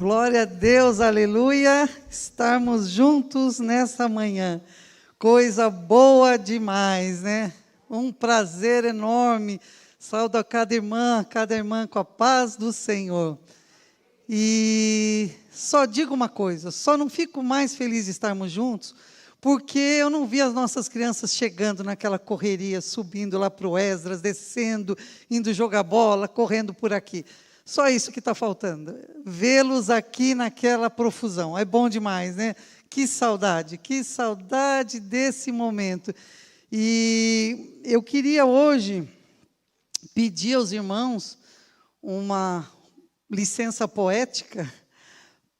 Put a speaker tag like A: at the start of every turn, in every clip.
A: Glória a Deus, aleluia, estarmos juntos nessa manhã, coisa boa demais, né? Um prazer enorme, saúdo a cada irmã com a paz do Senhor. E só digo uma coisa, só não fico mais feliz de estarmos juntos, porque eu não vi as nossas crianças chegando naquela correria, subindo lá para o Esdras, descendo, indo jogar bola, correndo por aqui. Só isso que está faltando, vê-los aqui naquela profusão, é bom demais, né? Que saudade desse momento. E eu queria hoje pedir aos irmãos uma licença poética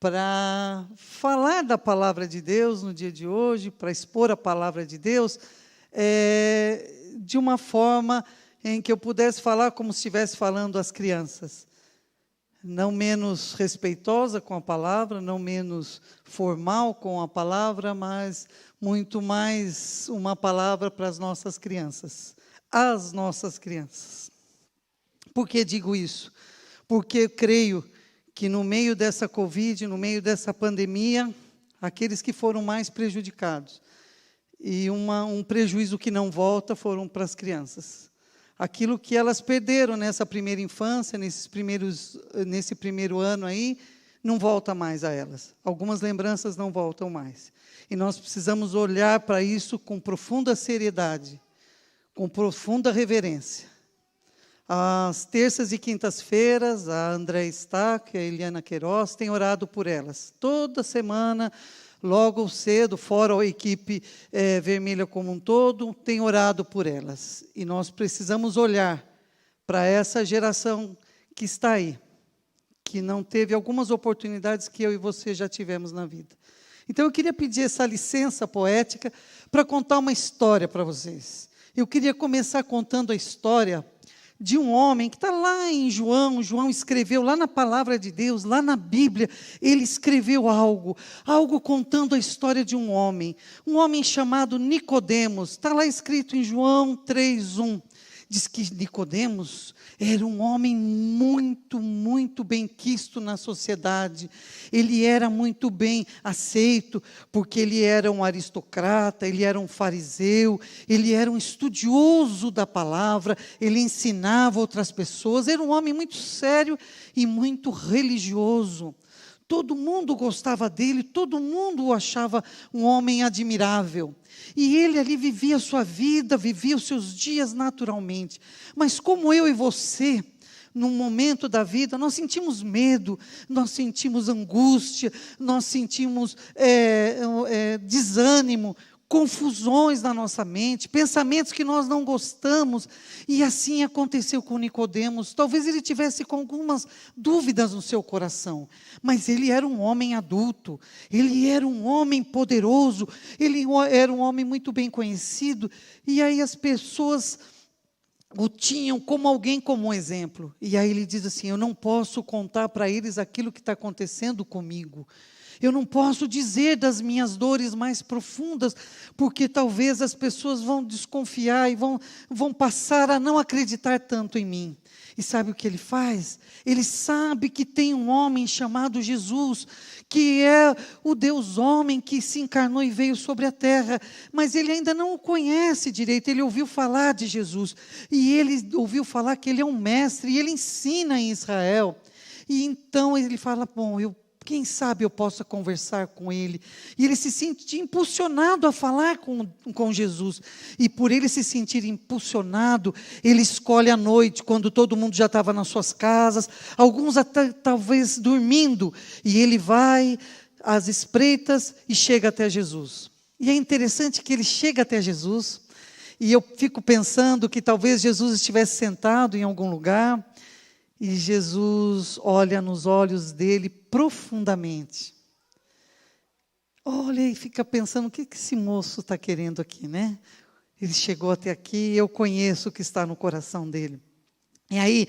A: para falar da palavra de Deus no dia de hoje, para expor a palavra de Deus, de uma forma em que eu pudesse falar como se estivesse falando às crianças. Não menos respeitosa com a palavra, não menos formal com a palavra, mas muito mais uma palavra para as nossas crianças. As nossas crianças. Por que digo isso? Porque eu creio que no meio dessa Covid, no meio dessa pandemia, aqueles que foram mais prejudicados, e um prejuízo que não volta, foram para as crianças. Aquilo que elas perderam nessa primeira infância, nesse primeiro ano aí, não volta mais a elas. Algumas lembranças não voltam mais. E nós precisamos olhar para isso com profunda seriedade, com profunda reverência. Às terças e quintas-feiras, a André Stack e a Eliana Queiroz têm orado por elas. Toda semana, logo cedo, fora a equipe vermelha como um todo, tem orado por elas. E nós precisamos olhar para essa geração que está aí, que não teve algumas oportunidades que eu e você já tivemos na vida. Então, eu queria pedir essa licença poética para contar uma história para vocês. Eu queria começar contando a história de um homem que está lá em João escreveu lá na palavra de Deus, lá na Bíblia, ele escreveu algo contando a história de um homem chamado Nicodemos, está lá escrito em João 3:1, diz que Nicodemos era um homem muito bem quisto na sociedade, ele era muito bem aceito, porque ele era um aristocrata, ele era um fariseu, ele era um estudioso da palavra, ele ensinava outras pessoas, era um homem muito sério e muito religioso. Todo mundo gostava dele, todo mundo o achava um homem admirável. E ele ali vivia a sua vida, vivia os seus dias naturalmente. Mas como eu e você, num momento da vida, nós sentimos medo, nós sentimos angústia, nós sentimos desânimo, confusões na nossa mente, pensamentos que nós não gostamos, e assim aconteceu com Nicodemos. Talvez ele tivesse com algumas dúvidas no seu coração, mas ele era um homem adulto, ele era um homem poderoso, ele era um homem muito bem conhecido, e aí as pessoas o tinham como alguém como exemplo, e aí ele diz assim: eu não posso contar para eles aquilo que está acontecendo comigo, eu não posso dizer das minhas dores mais profundas, porque talvez as pessoas vão desconfiar e vão passar a não acreditar tanto em mim. E sabe o que ele faz? Ele sabe que tem um homem chamado Jesus, que é o Deus homem que se encarnou e veio sobre a terra, mas ele ainda não o conhece direito. Ele ouviu falar de Jesus, e ele ouviu falar que ele é um mestre, e ele ensina em Israel. E então ele fala: bom, quem sabe eu possa conversar com ele. E ele se sente impulsionado a falar com Jesus. E por ele se sentir impulsionado, ele escolhe à noite, quando todo mundo já estava nas suas casas, alguns até talvez dormindo, e ele vai às espreitas e chega até Jesus. E é interessante que ele chega até Jesus, e eu fico pensando que talvez Jesus estivesse sentado em algum lugar, e Jesus olha nos olhos dele profundamente. Olha e fica pensando: o que esse moço está querendo aqui, né? Ele chegou até aqui, eu conheço o que está no coração dele. E aí,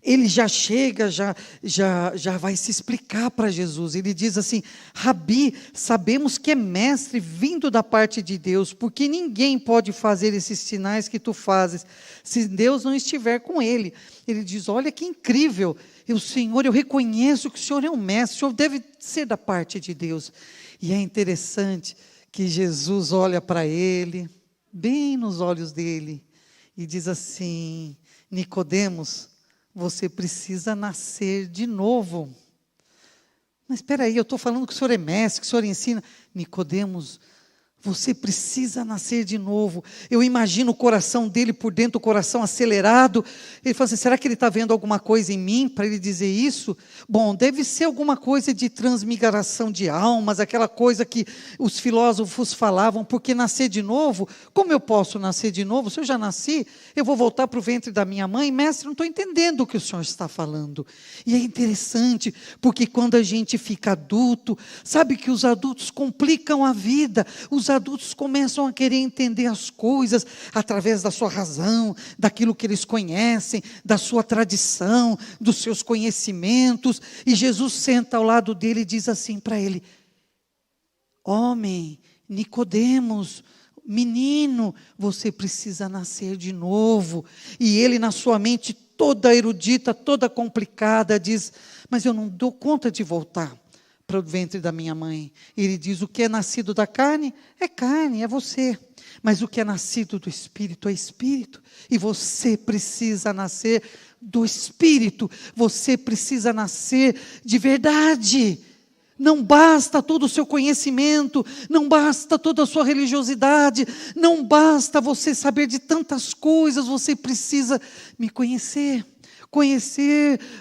A: ele já chega, já vai se explicar para Jesus. Ele diz assim: Rabi, sabemos que é mestre vindo da parte de Deus, porque ninguém pode fazer esses sinais que tu fazes, se Deus não estiver com ele. Ele diz: olha que incrível, o Senhor, eu reconheço que o Senhor é um mestre, o Senhor deve ser da parte de Deus. E é interessante que Jesus olha para ele, bem nos olhos dele, e diz assim: Nicodemos, você precisa nascer de novo. Mas espera aí, eu estou falando que o senhor é mestre, que o senhor ensina. Nicodemos, você precisa nascer de novo. Eu imagino o coração dele por dentro, o coração acelerado. Ele fala assim: será que ele está vendo alguma coisa em mim para ele dizer isso? Bom, deve ser alguma coisa de transmigração de almas, aquela coisa que os filósofos falavam, porque nascer de novo, como eu posso nascer de novo? Se eu já nasci, eu vou voltar para o ventre da minha mãe? Mestre, não estou entendendo o que o senhor está falando. E é interessante, porque quando a gente fica adulto, sabe que os adultos complicam a vida. Os adultos começam a querer entender as coisas através da sua razão, daquilo que eles conhecem, da sua tradição, dos seus conhecimentos. E Jesus senta ao lado dele e diz assim para ele: homem, Nicodemos, menino, você precisa nascer de novo. E ele, na sua mente toda erudita, toda complicada, diz: mas eu não dou conta de voltar para o ventre da minha mãe. Ele diz: o que é nascido da carne, é você. Mas o que é nascido do Espírito é Espírito. E você precisa nascer do Espírito. Você precisa nascer de verdade. Não basta todo o seu conhecimento, não basta toda a sua religiosidade, não basta você saber de tantas coisas, você precisa me conhecer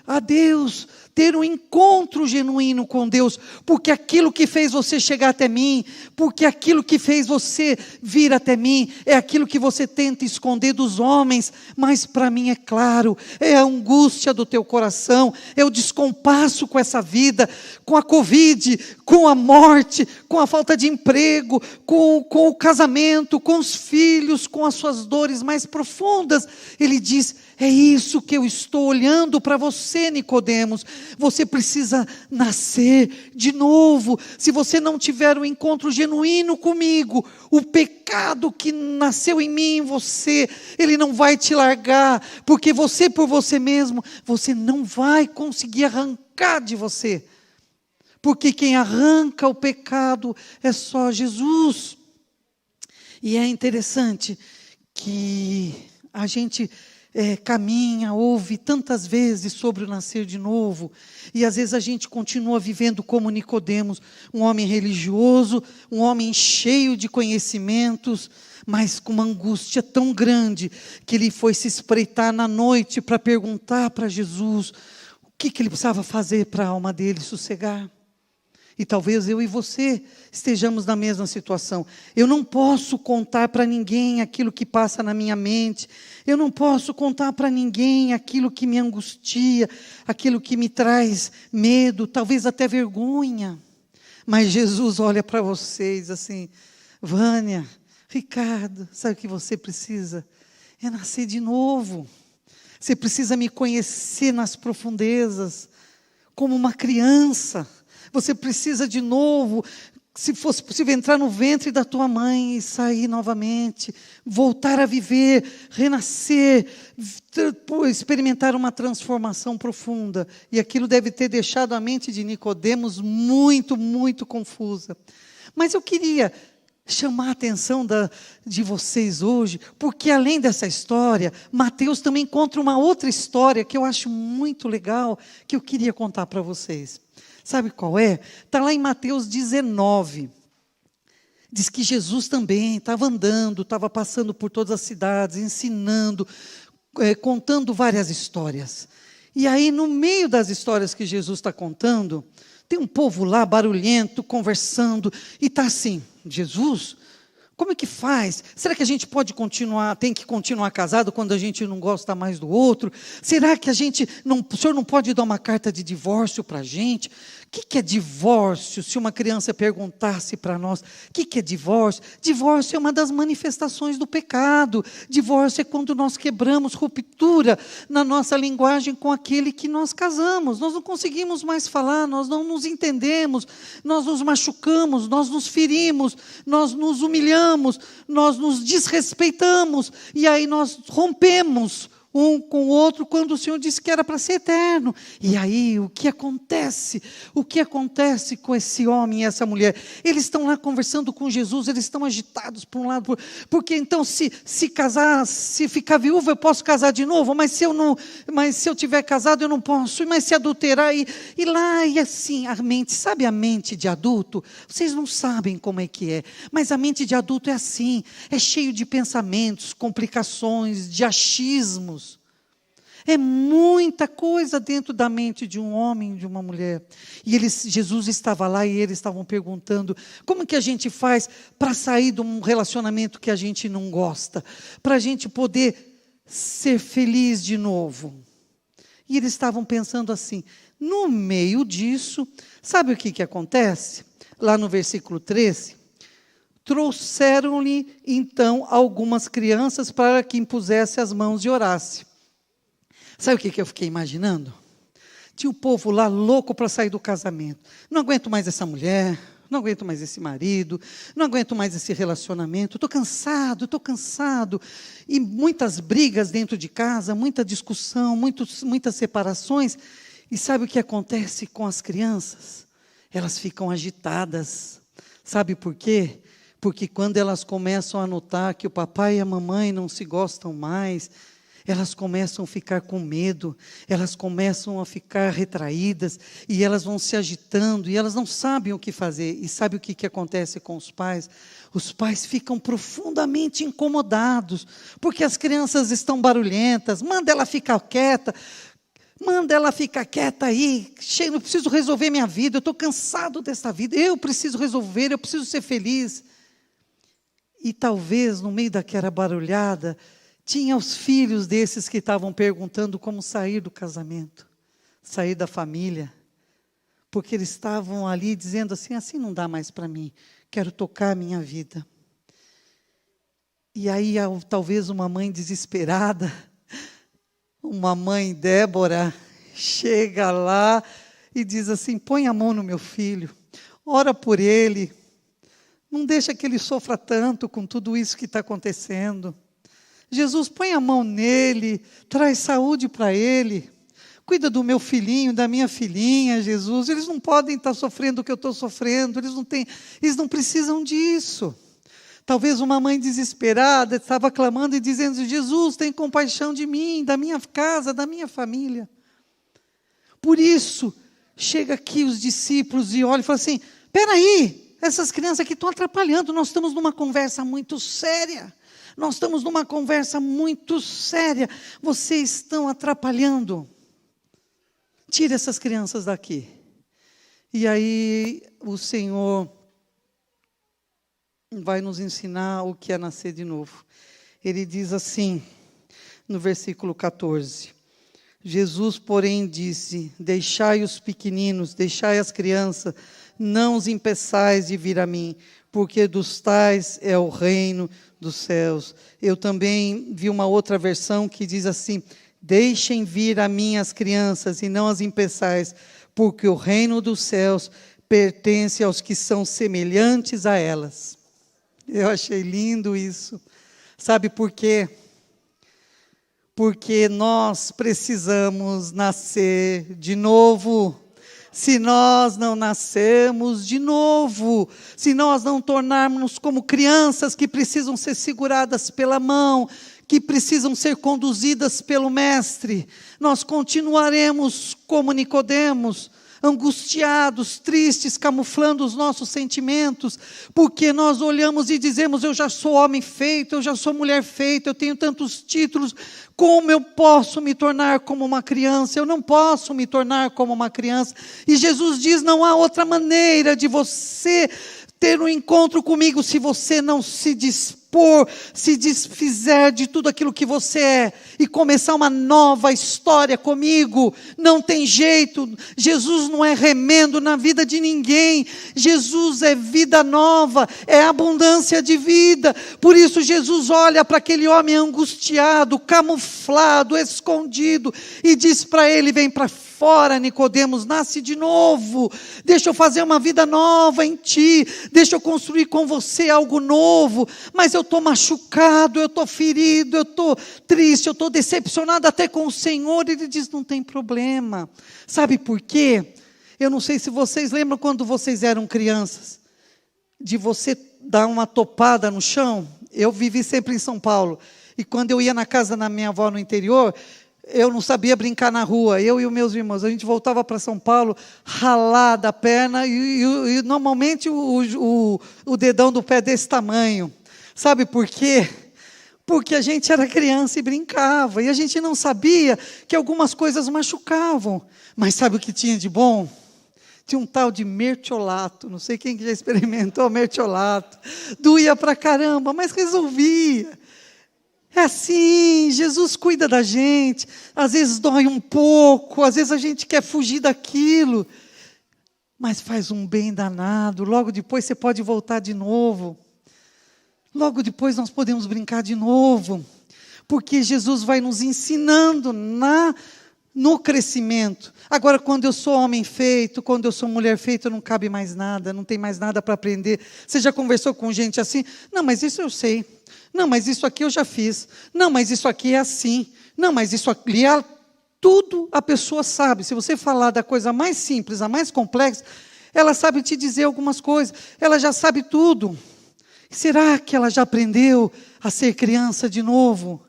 A: a Deus, ter um encontro genuíno com Deus, porque aquilo que fez você chegar até mim, porque aquilo que fez você vir até mim, é aquilo que você tenta esconder dos homens, mas para mim é claro, é a angústia do teu coração, é o descompasso com essa vida, com a Covid, com a morte, com a falta de emprego, com o casamento, com os filhos, com as suas dores mais profundas. Ele diz: é isso que eu estou olhando para você, Nicodemos. Você precisa nascer de novo. Se você não tiver um encontro genuíno comigo, o pecado que nasceu em mim, em você, ele não vai te largar, porque você por você mesmo, você não vai conseguir arrancar de você. Porque quem arranca o pecado é só Jesus. E é interessante que a gente caminha, ouve tantas vezes sobre o nascer de novo, e às vezes a gente continua vivendo como Nicodemos, um homem religioso, um homem cheio de conhecimentos, mas com uma angústia tão grande, que ele foi se espreitar na noite para perguntar para Jesus o que ele precisava fazer para a alma dele sossegar. E talvez eu e você estejamos na mesma situação. Eu não posso contar para ninguém aquilo que passa na minha mente. Eu não posso contar para ninguém aquilo que me angustia, aquilo que me traz medo, talvez até vergonha. Mas Jesus olha para vocês assim: Vânia, Ricardo, sabe o que você precisa? É nascer de novo. Você precisa me conhecer nas profundezas, como uma criança. Você precisa de novo, se fosse possível, entrar no ventre da tua mãe e sair novamente, voltar a viver, renascer, experimentar uma transformação profunda. E aquilo deve ter deixado a mente de Nicodemos muito, muito confusa. Mas eu queria chamar a atenção de vocês hoje, porque além dessa história, Mateus também conta uma outra história que eu acho muito legal, que eu queria contar para vocês. Sabe qual é? Está lá em Mateus 19. Diz que Jesus também estava andando, estava passando por todas as cidades, ensinando, contando várias histórias. E aí, no meio das histórias que Jesus está contando, tem um povo lá barulhento, conversando, e está assim: Jesus, Como é que faz? Será que a gente pode continuar, tem que continuar casado quando a gente não gosta mais do outro? Será que o senhor não pode dar uma carta de divórcio para a gente? O que é divórcio? Se uma criança perguntasse para nós, o que é divórcio? Divórcio é uma das manifestações do pecado. Divórcio é quando nós quebramos ruptura na nossa linguagem com aquele que nós casamos. Nós não conseguimos mais falar, nós não nos entendemos, nós nos machucamos, nós nos ferimos, nós nos humilhamos, nós nos desrespeitamos, e aí nós rompemos um com o outro, quando o Senhor disse que era para ser eterno. E aí, o que acontece? O que acontece com esse homem e essa mulher? Eles estão lá conversando com Jesus, eles estão agitados por um lado, porque então se casar, se ficar viúva, eu posso casar de novo, mas se eu tiver casado, eu não posso, mas se adulterar, e lá, e assim, a mente, sabe a mente de adulto? Vocês não sabem como é que é, mas a mente de adulto é assim, é cheio de pensamentos, complicações, de achismos. É muita coisa dentro da mente de um homem e de uma mulher. E Jesus estava lá e eles estavam perguntando, como que a gente faz para sair de um relacionamento que a gente não gosta? Para a gente poder ser feliz de novo. E eles estavam pensando assim, no meio disso, sabe o que acontece? Lá no versículo 13, trouxeram-lhe então algumas crianças para que impusesse as mãos e orasse. Sabe o que eu fiquei imaginando? Tinha o povo lá louco para sair do casamento. Não aguento mais essa mulher, não aguento mais esse marido, não aguento mais esse relacionamento, estou cansado. E muitas brigas dentro de casa, muita discussão, muitas separações. E sabe o que acontece com as crianças? Elas ficam agitadas. Sabe por quê? Porque quando elas começam a notar que o papai e a mamãe não se gostam mais, elas começam a ficar com medo, elas começam a ficar retraídas, e elas vão se agitando, e elas não sabem o que fazer. E sabe o que acontece com os pais? Os pais ficam profundamente incomodados, porque as crianças estão barulhentas, manda ela ficar quieta aí, eu preciso resolver minha vida, eu estou cansado dessa vida, eu preciso resolver, eu preciso ser feliz. E talvez no meio daquela barulhada, tinha os filhos desses que estavam perguntando como sair do casamento, sair da família, porque eles estavam ali dizendo assim não dá mais para mim, quero tocar a minha vida. E aí talvez uma mãe desesperada, uma mãe Débora, chega lá e diz assim, põe a mão no meu filho, ora por ele, não deixa que ele sofra tanto com tudo isso que está acontecendo. Jesus, põe a mão nele, traz saúde para ele, cuida do meu filhinho, da minha filhinha, Jesus, eles não podem estar sofrendo o que eu estou sofrendo, eles não precisam disso. Talvez uma mãe desesperada estava clamando e dizendo, Jesus, tem compaixão de mim, da minha casa, da minha família. Por isso, chega aqui os discípulos e olham e falam assim, espera aí, essas crianças aqui estão atrapalhando, nós estamos numa conversa muito séria. Vocês estão atrapalhando. Tire essas crianças daqui. E aí o Senhor vai nos ensinar o que é nascer de novo. Ele diz assim, no versículo 14. Jesus, porém, disse, deixai os pequeninos, deixai as crianças, não os impeçais de vir a mim, porque dos tais é o reino dos céus. Eu também vi uma outra versão que diz assim, deixem vir a mim as crianças e não as impeçais, porque o reino dos céus pertence aos que são semelhantes a elas. Eu achei lindo isso. Sabe por quê? Porque nós precisamos nascer de novo. Se nós não nascermos de novo, se nós não tornarmos como crianças que precisam ser seguradas pela mão, que precisam ser conduzidas pelo Mestre, nós continuaremos como Nicodemos, angustiados, tristes, camuflando os nossos sentimentos, porque nós olhamos e dizemos, eu já sou homem feito, eu já sou mulher feita, eu tenho tantos títulos, como eu posso me tornar como uma criança? Eu não posso me tornar como uma criança. E Jesus diz, não há outra maneira de você ter um encontro comigo se você não se dispor, se desfizer de tudo aquilo que você é e começar uma nova história comigo. Não tem jeito. Jesus não é remendo na vida de ninguém. Jesus é vida nova, é abundância de vida. Por isso Jesus olha para aquele homem angustiado, camuflado, escondido e diz para ele: vem para fora, Nicodemos, nasce de novo. Deixa eu fazer uma vida nova em ti. Deixa eu construir com você algo novo. Mas eu estou machucado, eu estou ferido, eu estou triste, eu estou decepcionado até com o Senhor. Ele diz: não tem problema. Sabe por quê? Eu não sei se vocês lembram quando vocês eram crianças, de você dar uma topada no chão. Eu vivi sempre em São Paulo. E quando eu ia na casa da minha avó no interior, eu não sabia brincar na rua, eu e os meus irmãos. A gente voltava para São Paulo, ralada a perna, e normalmente o dedão do pé desse tamanho. Sabe por quê? Porque a gente era criança e brincava, e a gente não sabia que algumas coisas machucavam. Mas sabe o que tinha de bom? Tinha um tal de mertiolato, não sei quem já experimentou mertiolato. Doía pra caramba, mas resolvia. É assim, Jesus cuida da gente. Às vezes dói um pouco, às vezes a gente quer fugir daquilo, mas faz um bem danado. Logo depois você pode voltar de novo. Logo depois nós podemos brincar de novo, porque Jesus vai nos ensinando no crescimento. Agora, quando eu sou homem feito, quando eu sou mulher feita, não cabe mais nada, não tem mais nada para aprender. Você já conversou com gente assim? Não, mas isso eu sei. Não, mas isso aqui eu já fiz. Não, mas isso aqui é assim. Não, mas isso aqui é... Tudo a pessoa sabe. Se você falar da coisa mais simples, a mais complexa, ela sabe te dizer algumas coisas. Ela já sabe tudo. Será que ela já aprendeu a ser criança de novo?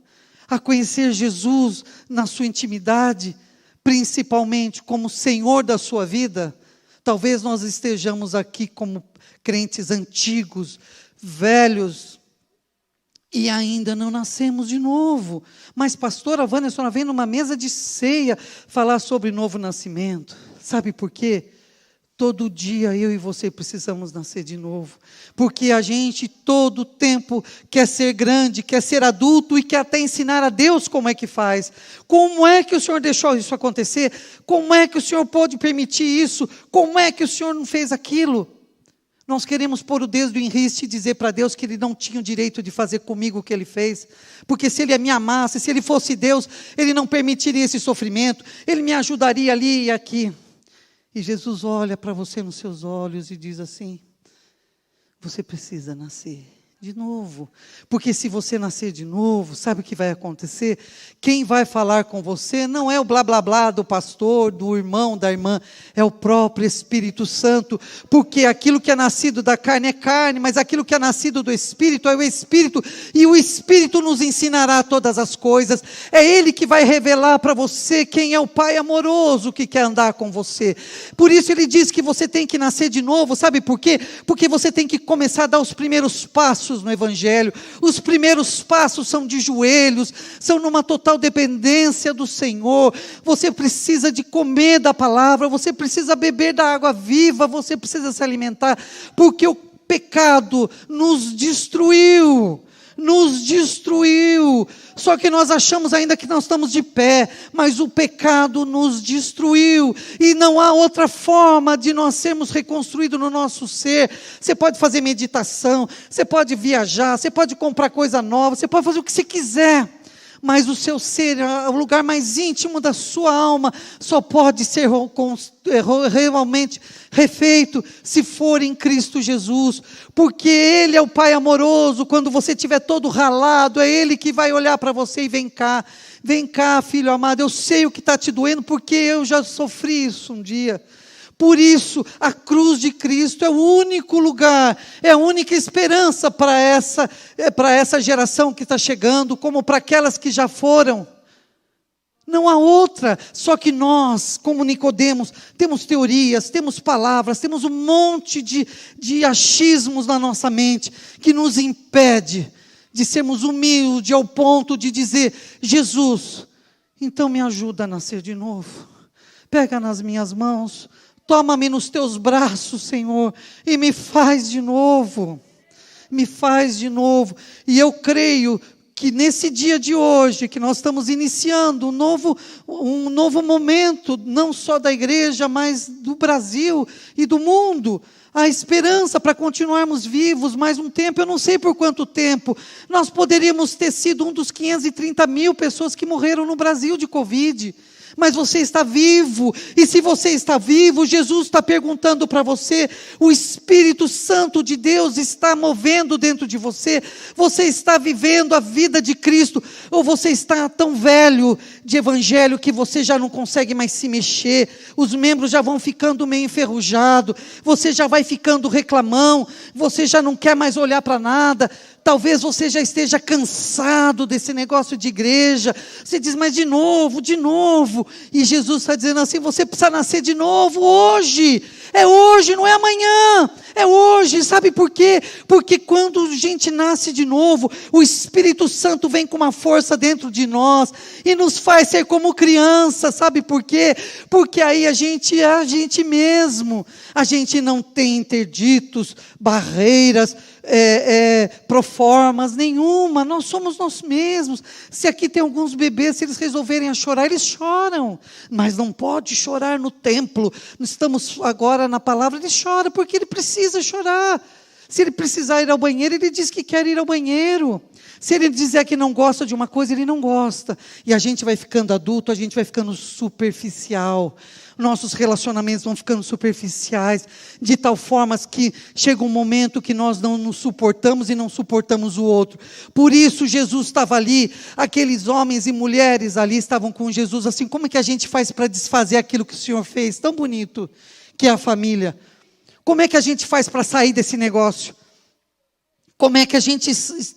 A: A conhecer Jesus na sua intimidade, principalmente como Senhor da sua vida? Talvez nós estejamos aqui como crentes antigos, velhos, e ainda não nascemos de novo. Mas, pastora Vânia, a senhora vem numa mesa de ceia falar sobre novo nascimento. Sabe por quê? Todo dia eu e você precisamos nascer de novo. Porque a gente todo tempo quer ser grande, quer ser adulto e quer até ensinar a Deus como é que faz. Como é que o Senhor deixou isso acontecer? Como é que o Senhor pôde permitir isso? Como é que o Senhor não fez aquilo? Nós queremos pôr o dedo em riste e dizer para Deus que Ele não tinha o direito de fazer comigo o que Ele fez. Porque se Ele me amasse, se Ele fosse Deus, Ele não permitiria esse sofrimento. Ele me ajudaria ali e aqui. E Jesus olha para você nos seus olhos e diz assim: você precisa nascer de novo. Porque se você nascer de novo, sabe o que vai acontecer? Quem vai falar com você não é o blá blá blá do pastor, do irmão, da irmã, é o próprio Espírito Santo. Porque aquilo que é nascido da carne é carne, mas aquilo que é nascido do Espírito é o Espírito, e o Espírito nos ensinará todas as coisas. É Ele que vai revelar para você quem é o Pai amoroso que quer andar com você. Por isso Ele diz que você tem que nascer de novo. Sabe por quê? Porque você tem que começar a dar os primeiros passos no Evangelho. Os primeiros passos são de joelhos, são numa total dependência do Senhor. Você precisa de comer da palavra, você precisa beber da água viva, você precisa se alimentar, porque o pecado nos destruiu. Só que nós achamos ainda que nós estamos de pé, mas o pecado nos destruiu, e não há outra forma de nós sermos reconstruídos no nosso ser. Você pode fazer meditação, você pode viajar, você pode comprar coisa nova, você pode fazer o que você quiser, mas o seu ser, o lugar mais íntimo da sua alma, só pode ser realmente refeito se for em Cristo Jesus, porque Ele é o Pai amoroso. Quando você estiver todo ralado, é Ele que vai olhar para você e vem cá, filho amado, eu sei o que está te doendo, porque eu já sofri isso um dia. Por isso, a cruz de Cristo é o único lugar, é a única esperança para essa geração que está chegando, como para aquelas que já foram. Não há outra. Só que nós, como Nicodemos, temos teorias, temos palavras, temos um monte de achismos na nossa mente, que nos impede de sermos humildes ao ponto de dizer: Jesus, então me ajuda a nascer de novo. Pega nas minhas mãos, toma-me nos teus braços, Senhor, e me faz de novo. Me faz de novo. E eu creio que nesse dia de hoje, que nós estamos iniciando um novo momento, não só da igreja, mas do Brasil e do mundo, a esperança para continuarmos vivos mais um tempo, eu não sei por quanto tempo. Nós poderíamos ter sido um dos 530 mil pessoas que morreram no Brasil de Covid. Mas você está vivo, e se você está vivo, Jesus está perguntando para você, o Espírito Santo de Deus está movendo dentro de você, você está vivendo a vida de Cristo, ou você está tão velho de evangelho que você já não consegue mais se mexer, os membros já vão ficando meio enferrujados, você já vai ficando reclamão, você já não quer mais olhar para nada. Talvez você já esteja cansado desse negócio de igreja. Você diz, mas de novo. E Jesus está dizendo assim, você precisa nascer de novo hoje. É hoje, não é amanhã. É hoje, sabe por quê? Porque quando a gente nasce de novo, o Espírito Santo vem com uma força dentro de nós e nos faz ser como criança, sabe por quê? Porque aí a gente é a gente mesmo, a gente não tem interditos, barreiras, proformas nenhuma, nós somos nós mesmos. Se aqui tem alguns bebês, se eles resolverem a chorar, eles choram, mas não pode chorar no templo. Estamos agora na palavra, ele chora porque ele precisa chorar. Se ele precisar ir ao banheiro, ele diz que quer ir ao banheiro. Se ele dizer que não gosta de uma coisa, ele não gosta. E a gente vai ficando adulto, a gente vai ficando superficial. Nossos relacionamentos vão ficando superficiais, de tal forma que chega um momento que nós não nos suportamos e não suportamos o outro. Por isso Jesus estava ali, aqueles homens e mulheres ali estavam com Jesus, assim, como é que a gente faz para desfazer aquilo que o Senhor fez, tão bonito, que é a família? Como é que a gente faz para sair desse negócio? Como é que a gente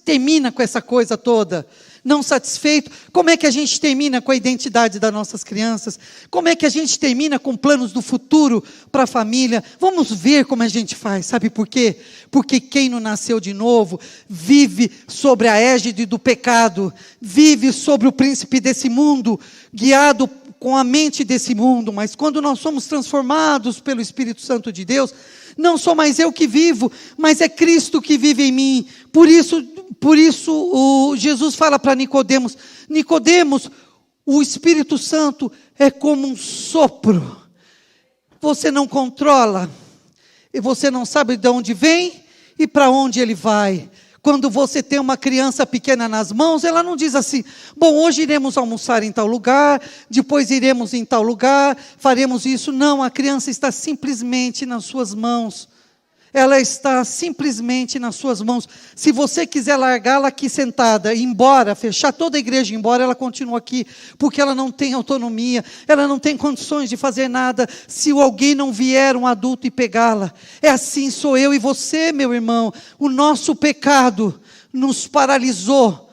A: termina com essa coisa toda? Não satisfeito, como é que a gente termina com a identidade das nossas crianças? Como é que a gente termina com planos do futuro para a família? Vamos ver como a gente faz, sabe por quê? Porque quem não nasceu de novo, vive sobre a égide do pecado, vive sobre o príncipe desse mundo, guiado com a mente desse mundo, mas quando nós somos transformados pelo Espírito Santo de Deus, não sou mais eu que vivo, mas é Cristo que vive em mim. Por isso Jesus fala para Nicodemos, o Espírito Santo é como um sopro. Você não controla, e você não sabe de onde vem e para onde ele vai. Quando você tem uma criança pequena nas mãos, ela não diz assim, bom, hoje iremos almoçar em tal lugar, depois iremos em tal lugar, faremos isso. Não, a criança está simplesmente nas suas mãos. Ela está simplesmente nas suas mãos. Se você quiser largá-la aqui sentada, ir embora, fechar toda a igreja e ir embora, ela continua aqui, porque ela não tem autonomia, ela não tem condições de fazer nada, se alguém não vier, um adulto, e pegá-la. É assim, sou eu e você, meu irmão. O nosso pecado nos paralisou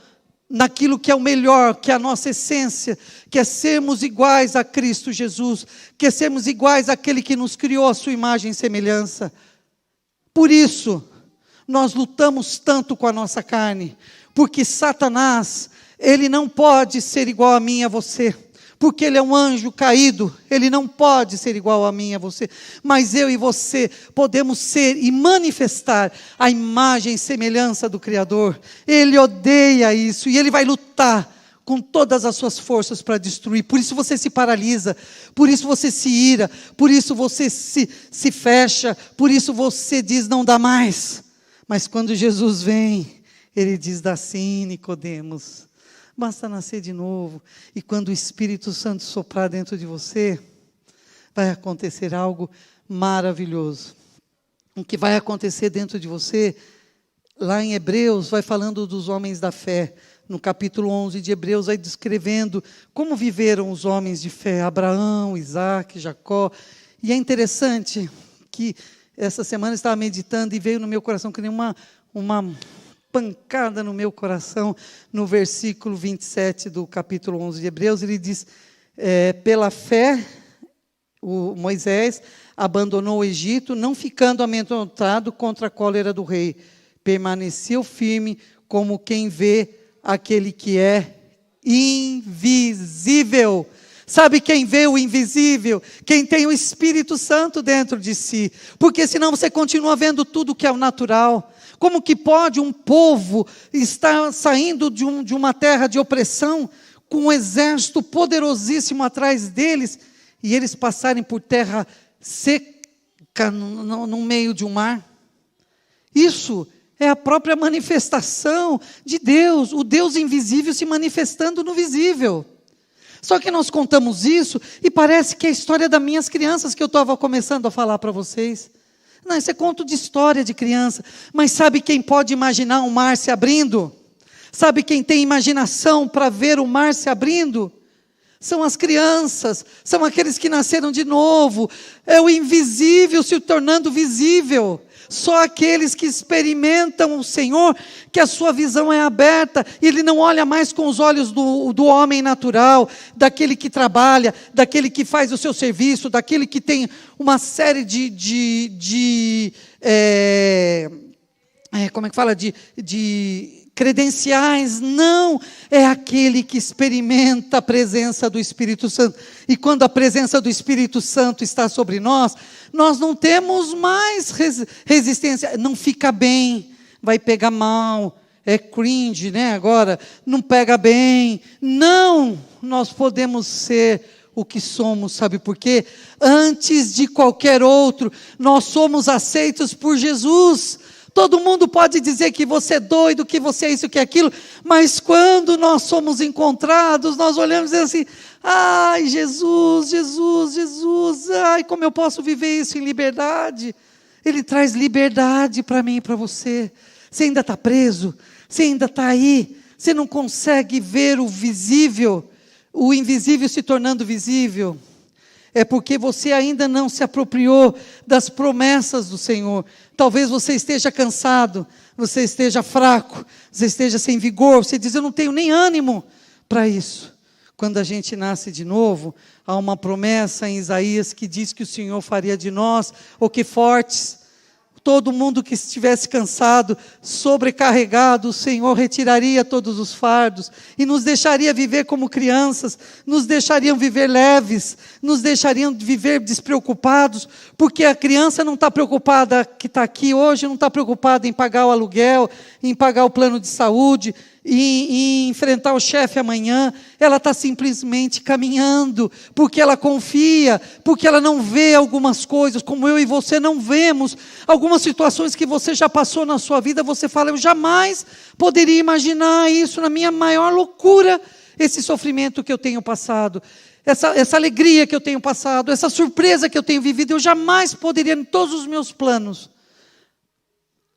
A: naquilo que é o melhor, que é a nossa essência, que é sermos iguais a Cristo Jesus, que é sermos iguais àquele que nos criou a sua imagem e semelhança. Por isso, nós lutamos tanto com a nossa carne, porque Satanás, ele não pode ser igual a mim e a você, porque ele é um anjo caído, ele não pode ser igual a mim e a você, mas eu e você podemos ser e manifestar a imagem e semelhança do Criador. Ele odeia isso, e ele vai lutar com todas as suas forças para destruir. Por isso você se paralisa, por isso você se ira, por isso você se fecha, por isso você diz não dá mais. Mas quando Jesus vem, ele diz dá sim, Nicodemos, basta nascer de novo. E quando o Espírito Santo soprar dentro de você, vai acontecer algo maravilhoso. O que vai acontecer dentro de você, lá em Hebreus, vai falando dos homens da fé. No capítulo 11 de Hebreus, vai descrevendo como viveram os homens de fé, Abraão, Isaac, Jacó. E é interessante que essa semana eu estava meditando e veio no meu coração que nem uma pancada no meu coração, no versículo 27 do capítulo 11 de Hebreus, ele diz, pela fé, o Moisés abandonou o Egito, não ficando amedrontado contra a cólera do rei, permaneceu firme como quem vê aquele que é invisível. Sabe quem vê o invisível? Quem tem o Espírito Santo dentro de si. Porque senão você continua vendo tudo que é o natural. Como que pode um povo estar saindo de uma terra de opressão, com um exército poderosíssimo atrás deles, e eles passarem por terra seca no meio de um mar? Isso é a própria manifestação de Deus, o Deus invisível se manifestando no visível. Só que nós contamos isso e parece que é a história das minhas crianças que eu estava começando a falar para vocês. Não, isso é conto de história de criança. Mas sabe quem pode imaginar um mar se abrindo? Sabe quem tem imaginação para ver o mar se abrindo? São as crianças, são aqueles que nasceram de novo. É o invisível se tornando visível. Só aqueles que experimentam o Senhor, que a sua visão é aberta, e Ele não olha mais com os olhos do homem natural, daquele que trabalha, daquele que faz o seu serviço, daquele que tem uma série como é que fala? De credenciais. Não, é aquele que experimenta a presença do Espírito Santo. E quando a presença do Espírito Santo está sobre nós, nós não temos mais resistência. Não fica bem, vai pegar mal, é cringe, né? Agora, não pega bem. Não, nós podemos ser o que somos, sabe por quê? Antes de qualquer outro, nós somos aceitos por Jesus. Todo mundo pode dizer que você é doido, que você é isso, que é aquilo, mas quando nós somos encontrados, nós olhamos e dizemos assim: ai, Jesus, Jesus, Jesus, ai, como eu posso viver isso em liberdade? Ele traz liberdade para mim e para você. Você ainda está preso, você ainda está aí, você não consegue ver o visível, o invisível se tornando visível. É porque você ainda não se apropriou das promessas do Senhor. Talvez você esteja cansado, você esteja fraco, você esteja sem vigor, você diz: eu não tenho nem ânimo para isso. Quando a gente nasce de novo, há uma promessa em Isaías que diz que o Senhor faria de nós, ou que fortes, todo mundo que estivesse cansado, sobrecarregado, o Senhor retiraria todos os fardos e nos deixaria viver como crianças, nos deixariam viver leves, nos deixariam viver despreocupados, porque a criança não está preocupada, que está aqui hoje, não está preocupada em pagar o aluguel, em pagar o plano de saúde, em enfrentar o chefe amanhã. Ela está simplesmente caminhando, porque ela confia, porque ela não vê algumas coisas, como eu e você não vemos, algumas situações que você já passou na sua vida, você fala: eu jamais poderia imaginar isso, na minha maior loucura, esse sofrimento que eu tenho passado, essa alegria que eu tenho passado, essa surpresa que eu tenho vivido, eu jamais poderia em todos os meus planos.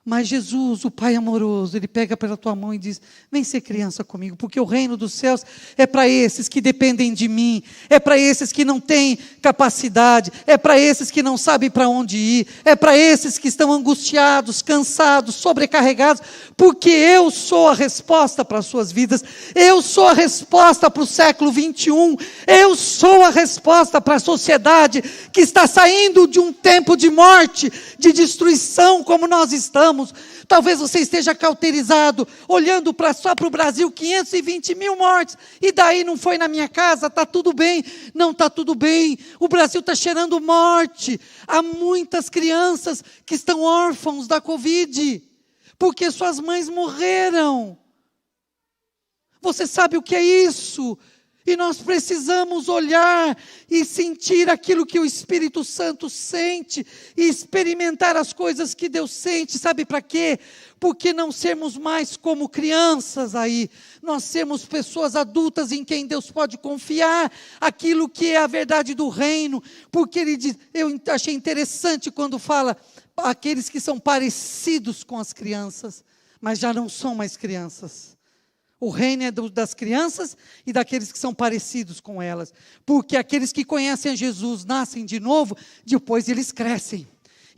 A: Mas Jesus, o Pai amoroso, Ele pega pela tua mão e diz: vem ser criança comigo, porque o reino dos céus é para esses que dependem de mim, é para esses que não têm capacidade, é para esses que não sabem para onde ir, é para esses que estão angustiados, cansados, sobrecarregados, porque eu sou a resposta para as suas vidas, eu sou a resposta para o século 21, eu sou a resposta para a sociedade que está saindo de um tempo de morte, de destruição, como nós estamos. Talvez você esteja cauterizado, olhando só para o Brasil, 520 mil mortes, e daí não foi na minha casa, está tudo bem. Não está tudo bem, o Brasil está cheirando morte. Há muitas crianças que estão órfãos da Covid, porque suas mães morreram. Você sabe o que é isso? E nós precisamos olhar e sentir aquilo que o Espírito Santo sente e experimentar as coisas que Deus sente. Sabe para quê? Porque não sermos mais como crianças aí, nós sermos pessoas adultas em quem Deus pode confiar aquilo que é a verdade do reino. Porque Ele diz, eu achei interessante quando fala aqueles que são parecidos com as crianças, mas já não são mais crianças. O reino é das crianças e daqueles que são parecidos com elas. Porque aqueles que conhecem a Jesus, nascem de novo, depois eles crescem.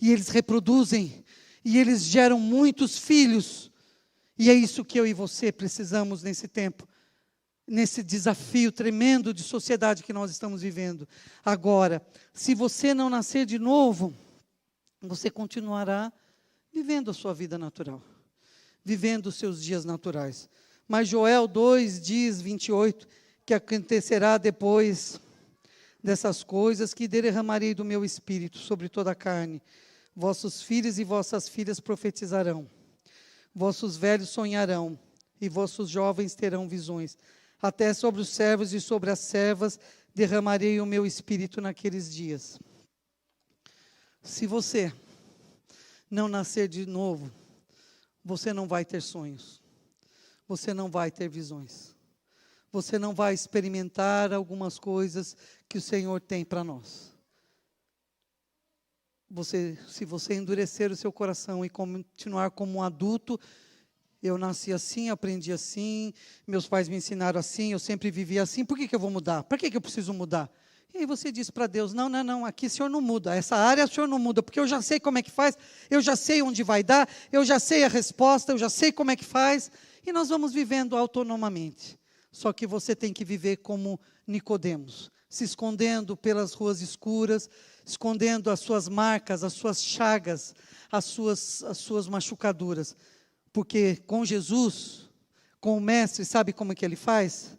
A: E eles reproduzem. E eles geram muitos filhos. E é isso que eu e você precisamos nesse tempo. Nesse desafio tremendo de sociedade que nós estamos vivendo. Agora, se você não nascer de novo, você continuará vivendo a sua vida natural. Vivendo os seus dias naturais. Mas Joel 2 diz, 28, que acontecerá depois dessas coisas que derramarei do meu espírito sobre toda a carne. Vossos filhos e vossas filhas profetizarão, vossos velhos sonharão, e vossos jovens terão visões. Até sobre os servos e sobre as servas derramarei o meu espírito naqueles dias. Se você não nascer de novo, você não vai ter sonhos, você não vai ter visões, você não vai experimentar algumas coisas que o Senhor tem para nós. Se você endurecer o seu coração e continuar como um adulto, eu nasci assim, aprendi assim, meus pais me ensinaram assim, eu sempre vivi assim, por que eu vou mudar? Para que eu preciso mudar? E aí você diz para Deus, não, aqui o Senhor não muda, essa área o Senhor não muda, porque eu já sei como é que faz, eu já sei onde vai dar, eu já sei a resposta, eu já sei como é que faz, e nós vamos vivendo autonomamente. Só que você tem que viver como Nicodemos, se escondendo pelas ruas escuras, escondendo as suas marcas, as suas chagas, as suas machucaduras. Porque com Jesus, com o Mestre, sabe como é que ele faz?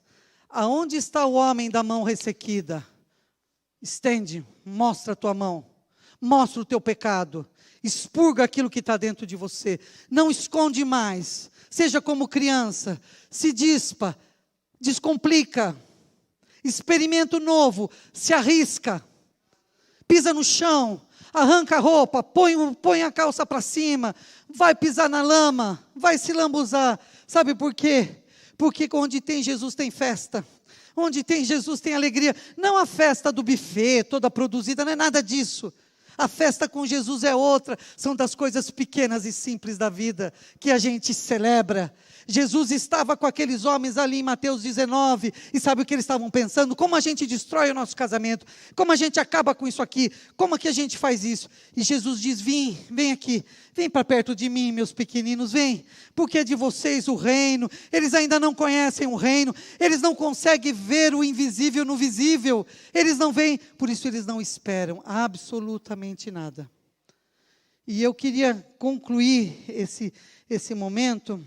A: Aonde está o homem da mão ressequida? Estende, mostra a tua mão, mostra o teu pecado, expurga aquilo que está dentro de você, não esconde mais, seja como criança, se dispa, descomplica, experimenta o novo, se arrisca, pisa no chão, arranca a roupa, põe a calça para cima, vai pisar na lama, vai se lambuzar. Sabe por quê? Porque onde tem Jesus tem festa. Onde tem Jesus tem alegria. Não a festa do buffet, toda produzida, não é nada disso. A festa com Jesus é outra. São das coisas pequenas e simples da vida que a gente celebra. Jesus estava com aqueles homens ali em Mateus 19, e sabe o que eles estavam pensando? Como a gente destrói o nosso casamento, como a gente acaba com isso aqui, como é que a gente faz isso? E Jesus diz, vem aqui, vem para perto de mim, meus pequeninos, vem, porque é de vocês o reino. Eles ainda não conhecem o reino, eles não conseguem ver o invisível no visível, eles não veem, por isso eles não esperam absolutamente nada. E eu queria concluir esse momento.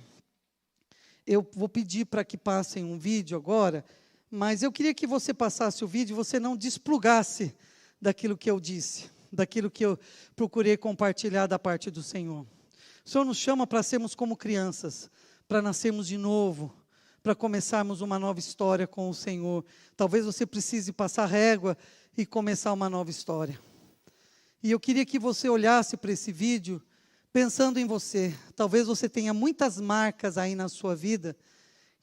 A: Eu vou pedir para que passem um vídeo agora, mas eu queria que você passasse o vídeo e você não desplugasse daquilo que eu disse, daquilo que eu procurei compartilhar da parte do Senhor. O Senhor nos chama para sermos como crianças, para nascermos de novo, para começarmos uma nova história com o Senhor. Talvez você precise passar régua e começar uma nova história. E eu queria que você olhasse para esse vídeo pensando em você. Talvez você tenha muitas marcas aí na sua vida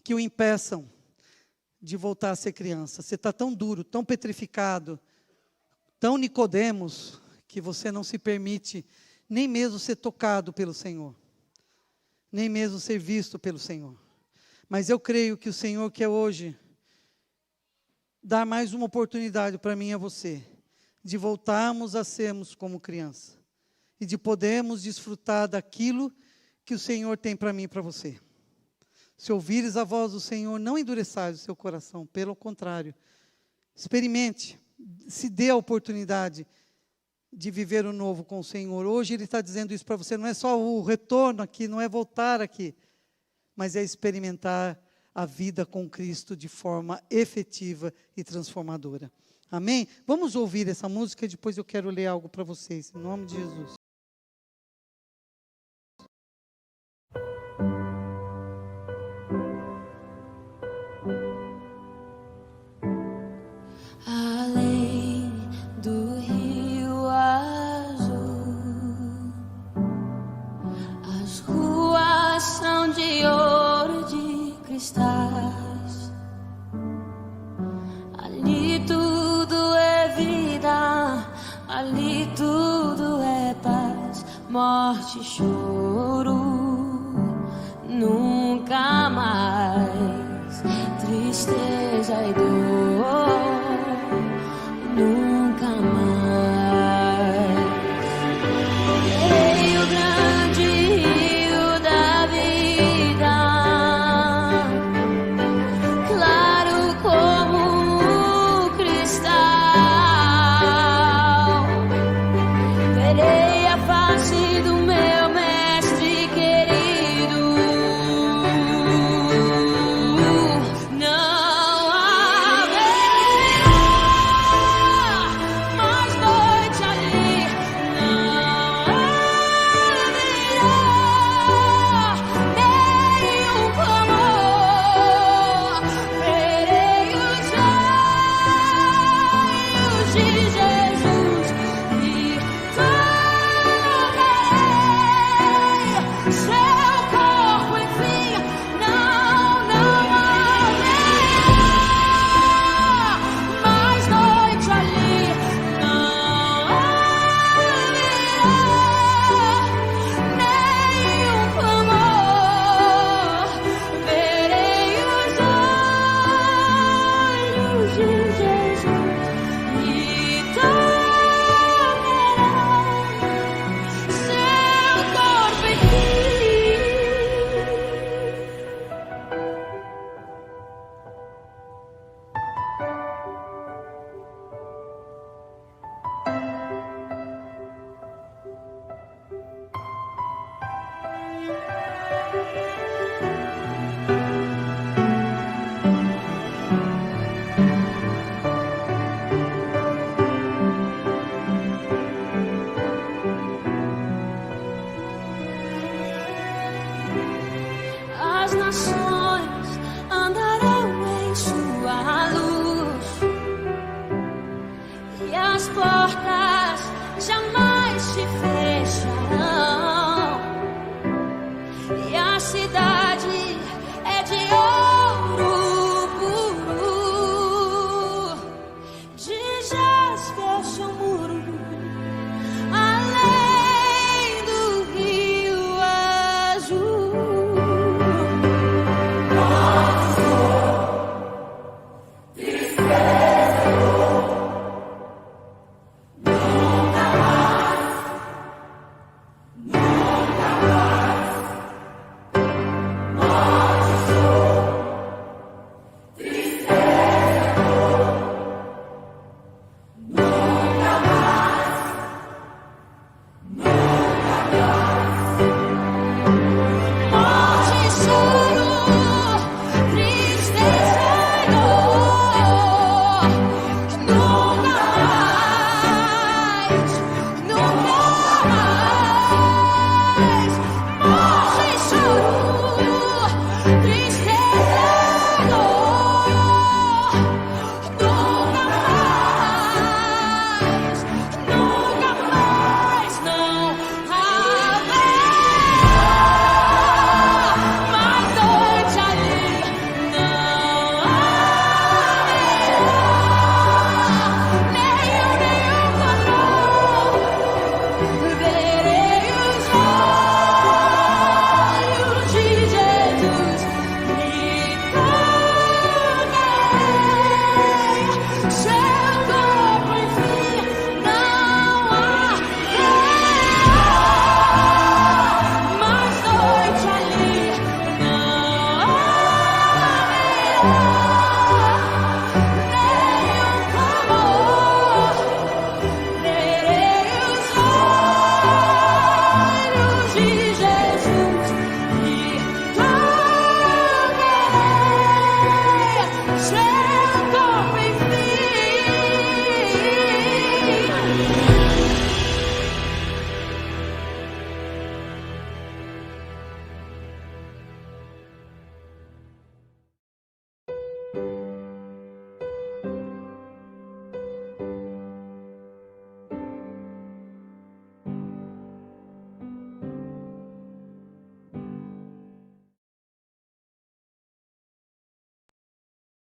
A: que o impeçam de voltar a ser criança. Você está tão duro, tão petrificado, tão Nicodemos, que você não se permite nem mesmo ser tocado pelo Senhor, nem mesmo ser visto pelo Senhor. Mas eu creio que o Senhor quer hoje dar mais uma oportunidade para mim e a você, de voltarmos a sermos como criança. E de podermos desfrutar daquilo que o Senhor tem para mim e para você. Se ouvires a voz do Senhor, não endureçais o seu coração, pelo contrário, experimente, se dê a oportunidade de viver o novo com o Senhor. Hoje Ele está dizendo isso para você, não é só o retorno aqui, não é voltar aqui, mas é experimentar a vida com Cristo de forma efetiva e transformadora. Amém? Vamos ouvir essa música e depois eu quero ler algo para vocês, em nome de Jesus.
B: Além do rio azul, as ruas são de ouro, de cristais. Ali tudo é vida, ali tudo é paz. Morte e choro, nunca mais. Tristeza e dor, nunca mais. Ei, o grande rio da vida, claro como cristal. Verei a face do meu mestre querido. Não haverá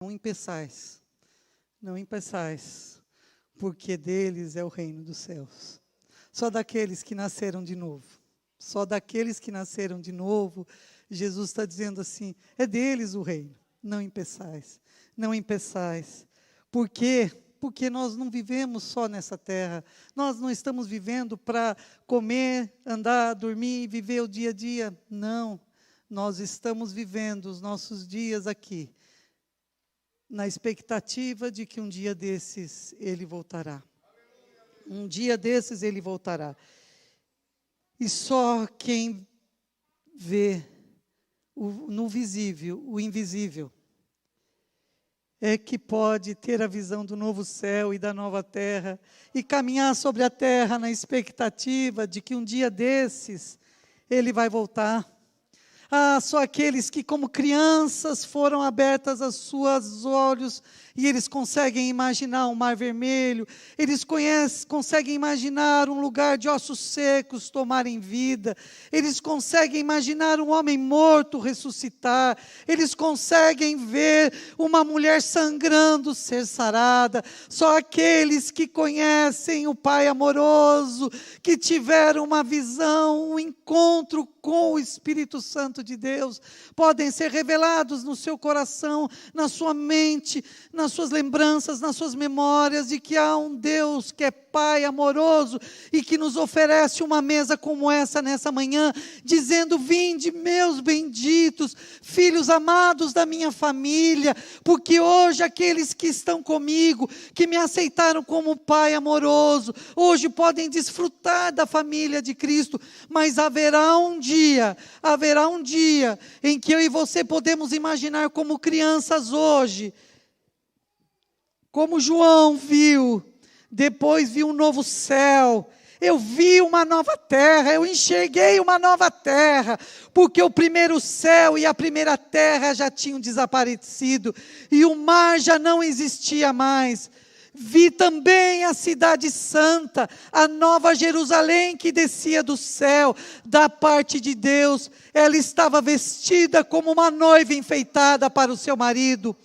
A: Não impeçais, não impeçais, porque deles é o reino dos céus. Só daqueles que nasceram de novo. Só daqueles que nasceram de novo, Jesus está dizendo assim, é deles o reino. Não impeçais, não impeçais. Por quê? Porque nós não vivemos só nessa terra. Nós não estamos vivendo para comer, andar, dormir, viver o dia a dia. Não, nós estamos vivendo os nossos dias aqui, na expectativa de que um dia desses Ele voltará. Um dia desses Ele voltará. E só quem vê no visível, o invisível, é que pode ter a visão do novo céu e da nova terra, e caminhar sobre a terra na expectativa de que um dia desses Ele vai voltar. Só aqueles que como crianças foram abertas as suas olhos e eles conseguem imaginar um mar vermelho, eles conseguem imaginar um lugar de ossos secos tomarem vida, eles conseguem imaginar um homem morto ressuscitar, eles conseguem ver uma mulher sangrando ser sarada. Só aqueles que conhecem o Pai amoroso, que tiveram uma visão, um encontro com o Espírito Santo de Deus, podem ser revelados no seu coração, na sua mente, nas suas lembranças, nas suas memórias, de que há um Deus que é Pai amoroso e que nos oferece uma mesa como essa nessa manhã, dizendo: vinde, meus benditos, filhos amados da minha família, porque hoje aqueles que estão comigo, que me aceitaram como Pai amoroso, hoje podem desfrutar da família de Cristo, mas haverá um dia em que eu e você podemos imaginar como crianças hoje, como João viu, depois vi um novo céu, eu vi uma nova terra, eu enxerguei uma nova terra, porque o primeiro céu e a primeira terra já tinham desaparecido, e o mar já não existia mais. Vi também a cidade santa, a nova Jerusalém que descia do céu, da parte de Deus. Ela estava vestida como uma noiva enfeitada para o seu marido.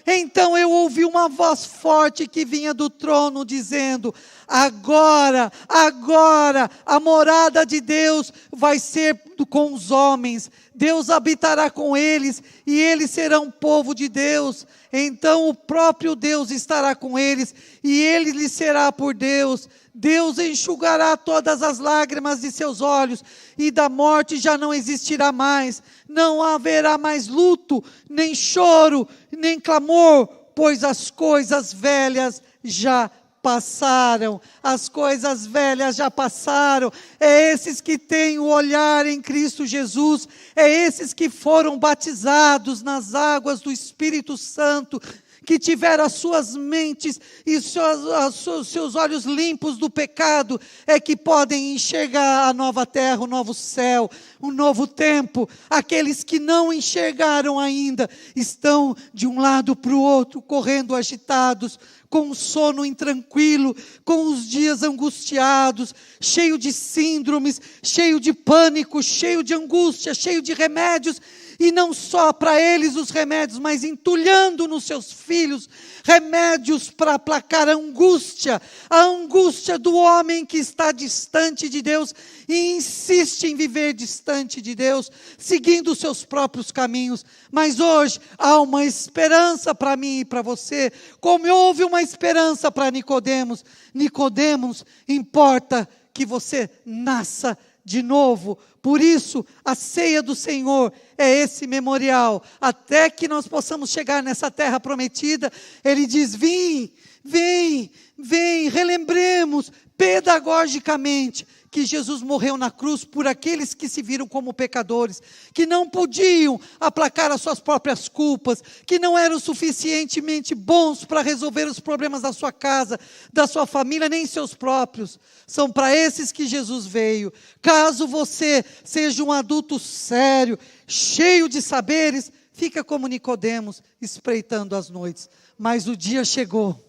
A: Então eu ouvi uma voz forte que vinha do trono dizendo: agora, a morada de Deus vai ser com os homens, Deus habitará com eles, e eles serão povo de Deus. Então o próprio Deus estará com eles, e ele lhes será por Deus. Deus enxugará todas as lágrimas de seus olhos, e da morte já não existirá mais. Não haverá mais luto, nem choro, nem clamor, pois as coisas velhas já passaram. As coisas velhas já passaram. É esses que têm o olhar em Cristo Jesus, é esses que foram batizados nas águas do Espírito Santo, que tiveram as suas mentes e seus olhos limpos do pecado, é que podem enxergar a nova terra, o novo céu, um novo tempo. Aqueles que não enxergaram ainda, estão de um lado para o outro, correndo agitados, com o sono intranquilo, com os dias angustiados, cheio de síndromes, cheio de pânico, cheio de angústia, cheio de remédios, e não só para eles os remédios, mas entulhando nos seus filhos, remédios para aplacar a angústia do homem que está distante de Deus, e insiste em viver distante de Deus, seguindo os seus próprios caminhos. Mas hoje há uma esperança para mim e para você, como houve uma esperança para Nicodemos. Nicodemos, importa que você nasça de novo. Por isso, a ceia do Senhor é esse memorial, até que nós possamos chegar nessa terra prometida. Ele diz: vem, relembremos pedagogicamente que Jesus morreu na cruz por aqueles que se viram como pecadores, que não podiam aplacar as suas próprias culpas, que não eram suficientemente bons para resolver os problemas da sua casa, da sua família, nem seus próprios. São para esses que Jesus veio. Caso você seja um adulto sério, cheio de saberes, fica como Nicodemos, espreitando as noites. Mas o dia chegou,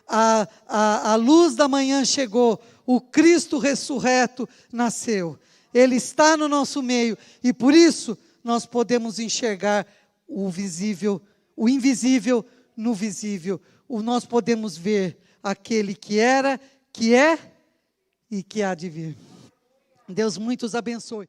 A: a luz da manhã chegou, o Cristo ressurreto nasceu. Ele está no nosso meio, e por isso nós podemos enxergar o visível, o invisível no visível. Nós podemos ver aquele que era, que é e que há de vir. Deus muito os abençoe.